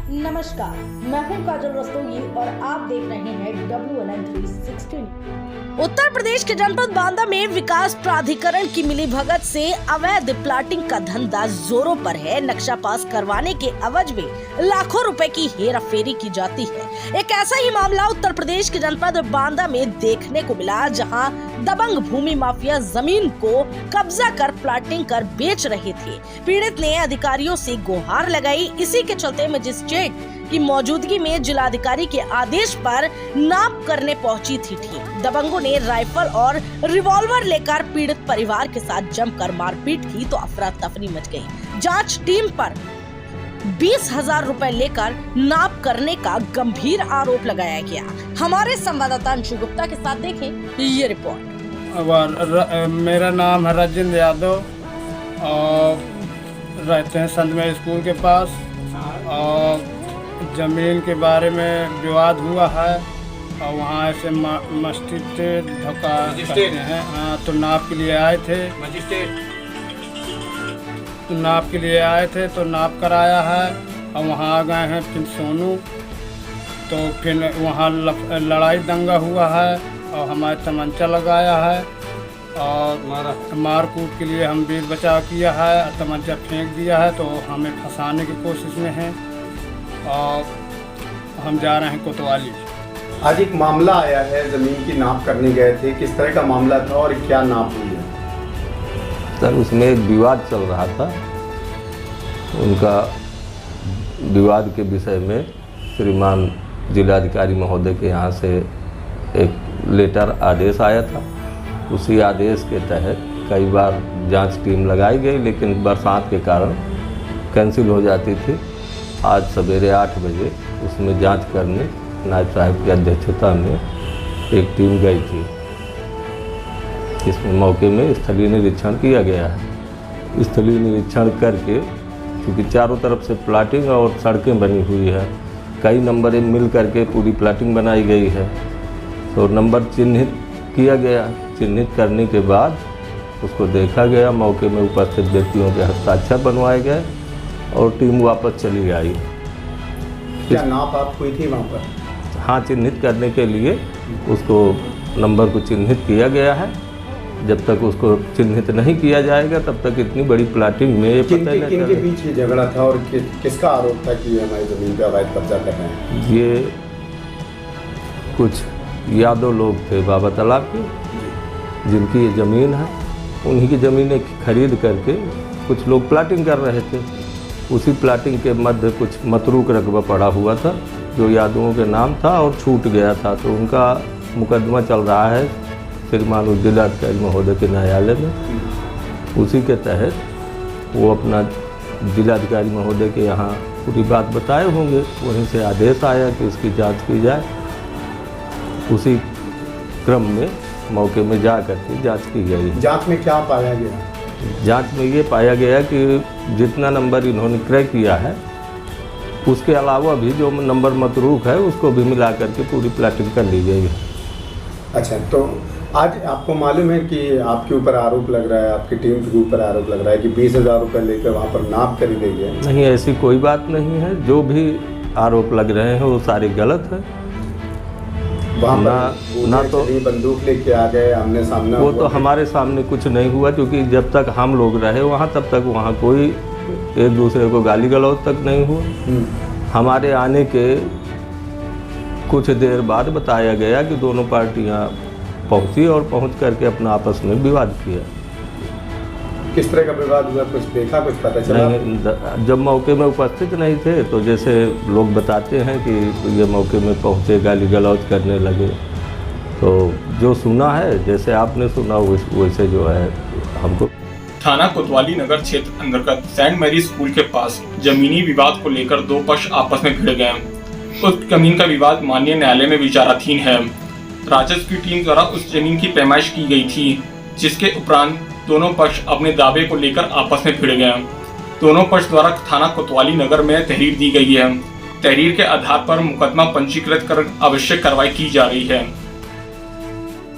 नमस्कार, मैं हूं काजल रस्तोगी और आप देख रहे हैं WNN 360। उत्तर प्रदेश के जनपद बांदा में विकास प्राधिकरण की मिलीभगत से अवैध प्लाटिंग का धंधा जोरों पर है। नक्शा पास करवाने के एवज में लाखों रुपए की हेराफेरी की जाती है। एक ऐसा ही मामला उत्तर प्रदेश के जनपद बांदा में देखने को मिला, जहां दबंग भूमि माफिया जमीन को कब्जा कर प्लाटिंग कर बेच रहे थे। पीड़ित ने अधिकारियों से गुहार लगाई। इसी के चलते मजिस्ट्रेट की मौजूदगी में जिलाधिकारी के आदेश पर नाप करने पहुंची थी टीम। दबंगों ने राइफल और रिवॉल्वर लेकर पीड़ित परिवार के साथ जमकर मारपीट की तो अफरा तफरी मच गई। जांच टीम पर 20,000 रुपए लेकर नाप करने का गंभीर आरोप लगाया गया। हमारे संवाददाता अंशु गुप्ता के साथ देखें ये रिपोर्ट। मेरा नाम है राजेंद्र यादव और रहते हैं संतमेर स्कूल के पास। और ज़मीन के बारे में विवाद हुआ है और वहाँ ऐसे मजिस्ट्रेट धक्का करते हैं। हाँ, तो नाप के लिए आए थे, तो नाप कराया है और वहाँ आ गए हैं फिर सोनू। तो फिर वहाँ लड़ाई दंगा हुआ है और हमारे तमंचा लगाया है और मार कूट के लिए हम वीर बचाव किया है और तमंचा फेंक दिया है। तो हमें फंसाने की कोशिश में हैं और हम जा रहे हैं कोतवाली। आज एक मामला आया है, ज़मीन की नाप करने गए थे, किस तरह का मामला था और क्या नाप हुई है? सर, उसमें एक विवाद चल रहा था। उनका विवाद के विषय में श्रीमान जिलाधिकारी महोदय के यहाँ से एक लेटर आदेश आया था। उसी आदेश के तहत कई बार जांच टीम लगाई गई, लेकिन बरसात के कारण कैंसिल हो जाती थी। आज सवेरे 8 बजे उसमें जांच करने नायब साहब की अध्यक्षता में एक टीम गई थी। इसमें मौके में स्थलीय निरीक्षण किया गया है। स्थलीय निरीक्षण करके, क्योंकि चारों तरफ से प्लाटिंग और सड़कें बनी हुई है, कई नंबरें मिल करके पूरी प्लाटिंग बनाई गई है, तो नंबर चिन्हित किया गया। चिन्हित करने के बाद उसको देखा गया, मौके में उपस्थित व्यक्तियों के हस्ताक्षर बनवाए गए और टीम वापस चली आई। क्या नाप आप हुई थी वहाँ पर? हाँ, चिन्हित करने के लिए उसको नंबर को चिन्हित किया गया है। जब तक उसको चिन्हित नहीं किया जाएगा तब तक इतनी बड़ी प्लाटिंग में किनके बीच ये झगड़ा था और किसका आरोप था कि हमारी ज़मीन पे अवैध कब्जा कर रहे हैं? ये कुछ यादव लोग थे बाबा तालाब के, जिनकी ये ज़मीन है। उन्हीं की ज़मीनें खरीद करके कुछ लोग प्लाटिंग कर रहे थे। उसी प्लाटिंग के मध्य कुछ मतरूक रकबा पड़ा हुआ था जो यादवों के नाम था और छूट गया था। तो उनका मुकदमा चल रहा है श्रीमान जिलाधिकारी महोदय के न्यायालय में। उसी के तहत वो अपना जिलाधिकारी महोदय के यहाँ पूरी बात बताए होंगे, वहीं से आदेश आया कि इसकी जांच की जाए। उसी क्रम में मौके में जा करके जांच की गई। जांच में क्या पाया गया? जांच में ये पाया गया कि जितना नंबर इन्होंने क्रय किया है उसके अलावा भी जो नंबर मतरूक है उसको भी मिला करके पूरी प्लाटिंग कर ली गई है। अच्छा, तो आज आपको मालूम है कि आपके ऊपर आरोप लग रहा है, आपकी टीम के ऊपर आरोप लग रहा है कि 20,000 रुपये लेकर वहाँ पर नाप करी गई है? नहीं, ऐसी कोई बात नहीं है। जो भी आरोप लग रहे हैं वो सारे गलत है। वहाँ ना तो बंदूक लेके आ गए, आमने सामने वो तो हमारे सामने कुछ नहीं हुआ, क्योंकि जब तक हम लोग रहे वहाँ तब तक वहाँ कोई एक दूसरे को गाली गलौज तक नहीं हुआ। हमारे आने के कुछ देर बाद बताया गया कि दोनों पार्टियाँ पहुँची और पहुँच करके अपना आपस में विवाद किया। किस तरह का विवाद हुआ, कुछ देखा, कुछ पता चला? नहीं, जब मौके में उपस्थित नहीं थे तो जैसे लोग बताते हैं कि ये मौके में पहुँचे, गाली गलौज करने लगे। तो जो सुना है, जैसे आपने सुना, वैसे जो है हमको। थाना कोतवाली नगर क्षेत्र अंतर्गत सेंट मैरी स्कूल के पास जमीनी विवाद को लेकर दो पक्ष आपस में भिड़ गए। उस जमीन का विवाद माननीय न्यायालय में विचाराधीन है। राजस्व की टीम द्वारा उस जमीन की पैमाइश की गई थी, जिसके उपरांत दोनों पक्ष अपने दावे को लेकर आपस में भिड़ गए। दोनों पक्ष द्वारा थाना कोतवाली नगर में तहरीर दी गई है। तहरीर के आधार पर मुकदमा पंजीकृत कर आवश्यक कार्रवाई की जा रही है।